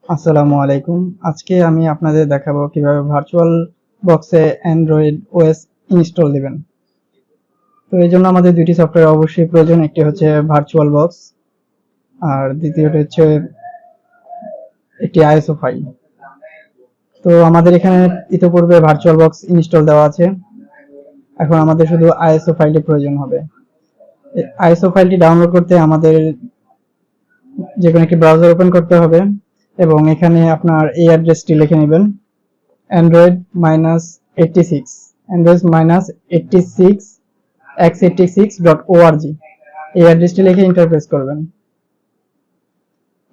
আসসালামু আলাইকুম। আজকে আমি আপনাদের দেখাবো কিভাবে ভার্চুয়াল বক্সে অ্যান্ড্রয়েড ওএস ইনস্টল দিবেন। তো এই জন্য আমাদের দুইটি সফটওয়্যার অবশ্যই প্রয়োজন, একটি হচ্ছে ভার্চুয়াল বক্স আর দ্বিতীয়টি হচ্ছে একটি আইএসও ফাইল। তো আমাদের এখানে ইতিপূর্বে ভার্চুয়াল বক্স ইনস্টল দেওয়া আছে, এখন আমাদের শুধু আইএসও ফাইলটি প্রয়োজন হবে। আইএসও ফাইলটি ডাউনলোড করতে আমাদের যে কোনো একটি ব্রাউজার ওপেন করতে হবে এবং এখানে আপনার এই অ্যাড্রেসটি লিখে নেবেন, android-86 android-86 x86.org। এই অ্যাড্রেসটি লিখে এন্টার প্রেস করবেন।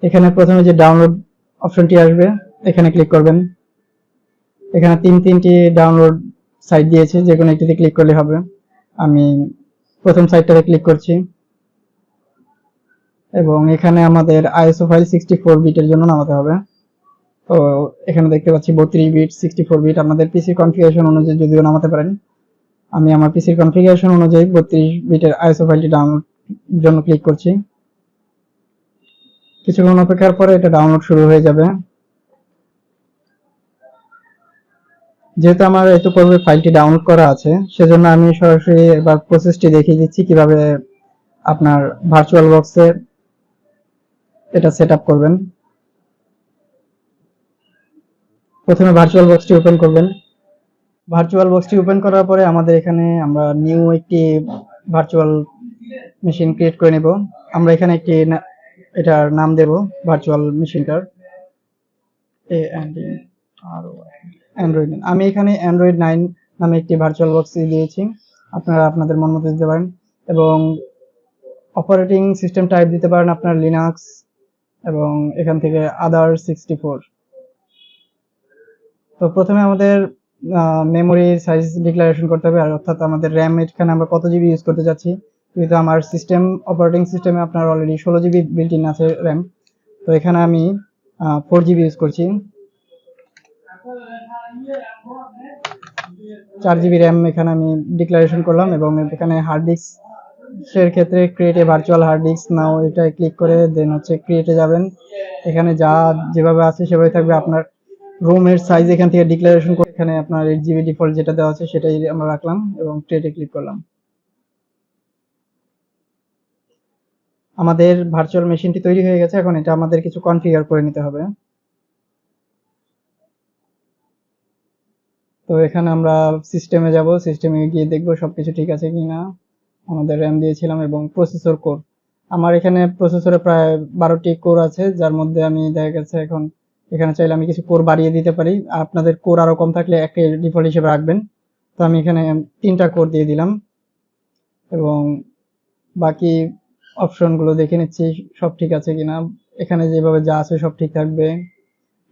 এখানে প্রথমে যে ডাউনলোড অপশনটি আসবে এখানে ক্লিক করবেন। এখানে তিনটি ডাউনলোড সাইট দিয়েছে, যে কোনো একটিতে ক্লিক করলে হবে। আমি প্রথম সাইটটাতে ক্লিক করছি এবং এখানে আমাদের আইএসও ফাইল 64 বিটের জন্য নামাতে হবে। তো এখানে দেখতে পাচ্ছি 32 বিট, 64 বিট। আপনাদের পিসি কনফিগারেশন অনুযায়ী যদিও নামাতে পারেন। আমি আমার পিসির কনফিগারেশন অনুযায়ী 32 বিটের আইএসও ফাইলটি ডাউনলোড জন্য ক্লিক করছি। কিছুক্ষণ অপেক্ষার পরে এটা ডাউনলোড শুরু হয়ে যাবে। যেহেতু আমার ইতিপূর্বে ফাইলটি ডাউনলোড করা আছে, সেজন্য আমি সরাসরি এবার প্রসেসটি দেখিয়ে দিচ্ছি কিভাবে আপনার ভার্চুয়াল বক্সে এটা সেট আপ করবেন। প্রথমে ভার্চুয়াল বক্সটি ওপেন করবেন। ভার্চুয়াল বক্সটি ওপেন করার পরে আমাদের এখানে আমরা নিউ একটি ভার্চুয়াল মেশিন ক্রিয়েট করে নেব। আমরা এখানে একটি এটার নাম দেব ভার্চুয়াল মেশিনটার অ্যান্ড্রয়েড। আমি এখানে অ্যান্ড্রয়েড 9 নামে একটি ভার্চুয়াল বক্স দিয়েছি, আপনারা আপনাদের মন মতো দিতে পারেন এবং অপারেটিং সিস্টেম টাইপ দিতে পারেন আপনার লিনাক্স এবং এখান থেকে আদার 64। তো প্রথমে আমাদের মেমোরি সাইজ ডিক্লারেশন করতে হবে, আর অর্থাৎ আমাদের র্যাম এখানে আমরা কত জিবি ইউজ করতে যাচ্ছি। কিন্তু আমার অপারেটিং সিস্টেমে আপনার অলরেডি 16 জিবি বিল্ট ইন আছে র্যাম, তো এখানে আমি 4 জিবি ইউজ করছি। 4 জিবি র্যাম এখানে আমি ডিক্লারেশন করলাম এবং এখানে হার্ড ডিস্কের ক্ষেত্রে create a virtual hard disk now এটা ক্লিক করে দেন হচ্ছে ক্রিয়েটে যাবেন। এখানে যা যেভাবে আছে সেভাবে থাকবে। আপনার রোমের সাইজ এখান থেকে ডিক্লারেশন করে এখানে আপনার 8 জিবি ডিফল্ট যেটা দেওয়া আছে সেটাই আমরা রাখলাম এবং ক্রিয়েটে ক্লিক করলাম। আমাদের ভার্চুয়াল মেশিনটি তৈরি হয়ে গেছে, এখন এটা আমাদের কিছু কনফিগার করে নিতে হবে। তো এখানে আমরা সিস্টেমে যাব, সিস্টেমে গিয়ে দেখব সবকিছু ঠিক আছে কিনা। আমাদের র্যাম দিয়েছিলাম এবং প্রসেসর কোর, আমার এখানে প্রসেসরে প্রায় 12টি কোর আছে, যার মধ্যে আমি দেখা গেছে এখন এখানে চাইলে আমি কিছু কোর বাড়িয়ে দিতে পারি। আপনাদের কোর আরো কম থাকলে একটা ডিফল্ট হিসেবে রাখবেন। তো আমি এখানে 3টা কোর দিয়ে দিলাম এবং বাকি অপশনগুলো দেখে নিচ্ছি সব ঠিক আছে কিনা। এখানে যেভাবে যা আছে সব ঠিক থাকবে।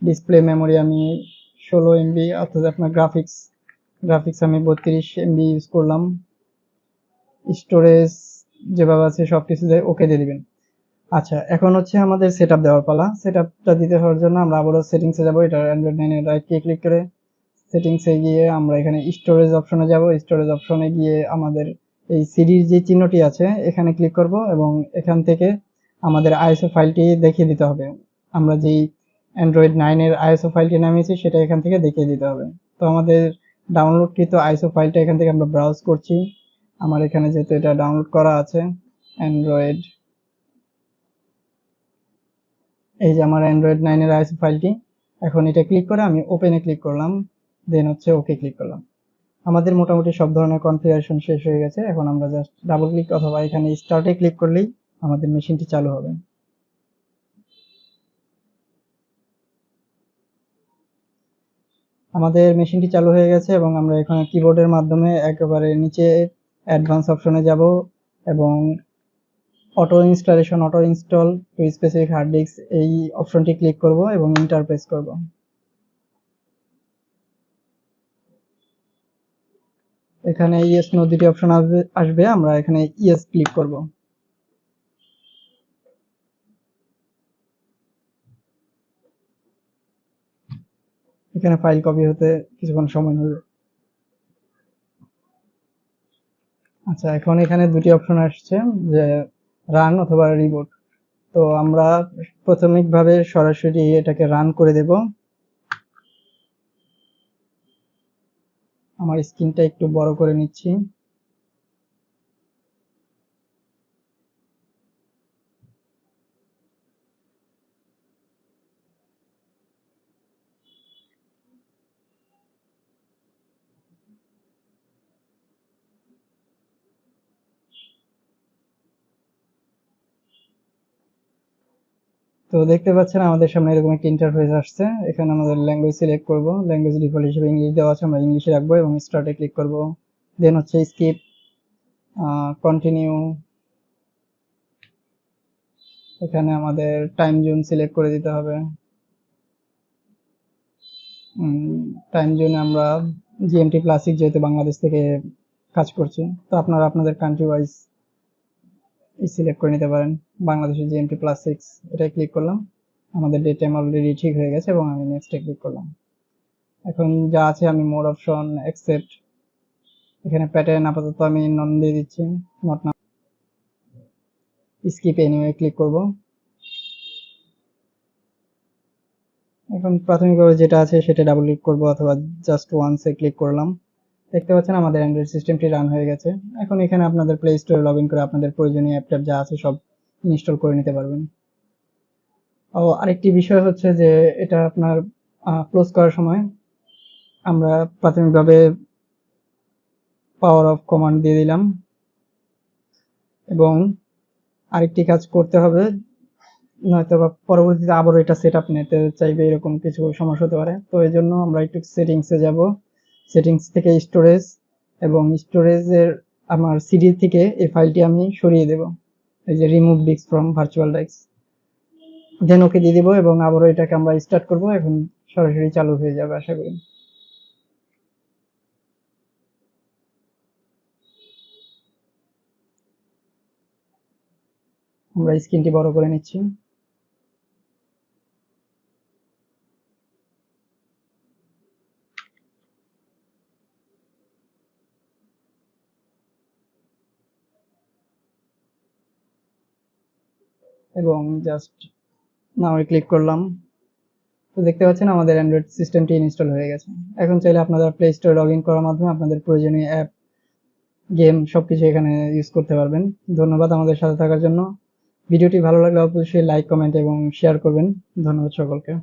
ডিসপ্লে মেমোরি আমি 16 এমবি, অর্থাৎ আপনার গ্রাফিক্স আমি 32 এমবি ইউজ করলাম। স্টোরেজ যেভাবে আছে সবকিছু ওকে দিয়ে দিবেন। আচ্ছা, এখন হচ্ছে আমাদের সেটআপ দেওয়ার পালা। সেটআপটা দিতে হওয়ার জন্য আমরা আবারও সেটিংসে যাব। এটা অ্যান্ড্রয়েড 9 এর রাইট ক্লিক করে সেটিংসে গিয়ে আমরা এখানে স্টোরেজ অপশনে যাব। স্টোরেজ অপশনে গিয়ে আমাদের এই সিডির যে চিহ্নটি আছে এখানে ক্লিক করব এবং এখান থেকে আমাদের আইএসও ফাইলটি দেখিয়ে দিতে হবে। আমরা যেই অ্যান্ড্রয়েড 9 এর আইএসও ফাইলটি নামিয়েছি সেটা এখান থেকে দেখিয়ে দিতে হবে। তো আমাদের ডাউনলোডকৃত আইএসও ফাইলটা এখান থেকে আমরা ব্রাউজ করছি। আমার এখানে যেহেতু এটা ডাউনলোড করা আছে অ্যান্ড্রয়েড, এই যে আমার অ্যান্ড্রয়েড 9 এর আইএসও ফাইলটি। এখন এটা ক্লিক করে আমি ওপেনে ক্লিক করলাম, দেন হচ্ছে ওকে ক্লিক করলাম। আমাদের মোটামুটি সব ধরনের কনফিগারেশন শেষ হয়ে গেছে। এখন আমরা জাস্ট ডাবল ক্লিক অথবা এখানে স্টার্টে ক্লিক করলেই আমাদের মেশিনটি চালু হবে। আমাদের মেশিনটি চালু হয়ে গেছে এবং আমরা এখানে কিবোর্ডের মাধ্যমে একেবারে নিচে অ্যাডভান্স অপশনে যাব এবং auto install to specific hard disk এই অপশনটি ক্লিক করব এবং এন্টার প্রেস করব। এখানে ইয়েস নো দুটি অপশন আসবে, আমরা এখানে ইয়েস ক্লিক করব। এখানে ফাইল কপি হতে কিছুক্ষণ সময় নেবে। আচ্ছা, এখন এখানে দুটি অপশন আসছে যে রান অথবা রিবুট। তো তো আমরা প্রাথমিকভাবে সরাসরি এটাকে রান করে দেব। আমার স্ক্রিনটা একটু বড় করে নিচ্ছি। তো দেখতে পাচ্ছেন আমাদের সামনে এরকম একটা ইন্টারফেস আসছে। এখানে আমাদের ল্যাঙ্গুয়েজ সিলেক্ট করব, ল্যাঙ্গুয়েজ ডিফল্ট হিসেবে ইংলিশ দেওয়া আছে, আমরা ইংলিশে রাখবো এবং স্টার্টে ক্লিক করব। দেন হচ্ছে স্কিপ, কন্টিনিউ, এখানে আমাদের টাইম জোন সিলেক্ট করে দিতে হবে। টাইম জোনে আমরা জিএমটি ক্লাসিক, যেহেতু বাংলাদেশ থেকে কাজ করছি, তো আপনারা আপনাদের কান্ট্রি ওয়াইজ সিলেক্ট করে নিতে পারেন। বাংলাদেশের জিএমটি +6 এটাই ক্লিক করলাম। আমাদের ডেট টাইম অলরেডি ঠিক হয়ে গেছে এবং আমি নেক্সটে ক্লিক করলাম। এখন যা আছে আমি মোর অপশন, অ্যাকসেপ্ট, এখানে প্যাটার্ন আপাতত আমি নন দিয়ে দিচ্ছি, নট না, স্কিপ এনিওয়ে ক্লিক করব। এখন প্রাথমিকভাবে যেটা আছে সেটা ডাবল ক্লিক করব অথবা জাস্ট ওয়ান্সে ক্লিক করলাম। দেখতে পাচ্ছেন আমাদের অ্যান্ড্রয়েড সিস্টেমটি রান হয়ে গেছে। এখন এখানে আপনাদের প্লে স্টোরে লগ ইন করে আপনাদের প্রয়োজনীয় অ্যাপ ট্যাপ যা আছে সব ইনস্টল করে নিতে পারবেন। ও আরেকটি বিষয় হচ্ছে যে এটা আপনার ক্লোজ করার সময় আমরা প্রাথমিকভাবে পাওয়ার অফ কমান্ড দিয়ে দিলাম এবং আরেকটি কাজ করতে হবে, নয়তো বা পরবর্তীতে আবারও এটা সেট আপ নিতে চাইবে, এরকম কিছু সমস্যা হতে পারে। তো এই জন্য আমরা একটু সেটিংসে যাব, সেটিংস থেকে স্টোরেজ, এবং স্টোরেজের আমার সিডি থেকে এই ফাইলটি আমি সরিয়ে দেব, এই যে remove disk from virtual disk, then okay দিয়ে দিব এবং আবারও এটাকে আমরা স্টার্ট করব। এখন সরাসরি চালু হয়ে যাবে আশা করি। আমরা স্ক্রিনটি বড় করে নিচ্ছি। এবং জাস্ট নাও ক্লিক করলাম। তো দেখতে পাচ্ছেন আমাদের অ্যান্ড্রয়েড সিস্টেমটি ইনস্টল হয়ে গেছে। এখন চাইলে আপনারা প্লে স্টোরে লগ ইন করার মাধ্যমে আপনাদের প্রয়োজনীয় অ্যাপ, গেম সবকিছু এখানে ইউজ করতে পারবেন। ধন্যবাদ আমাদের সাথে থাকার জন্য। ভিডিওটি ভালো লাগলে অবশ্যই লাইক, কমেন্ট এবং শেয়ার করবেন। ধন্যবাদ সকলকে।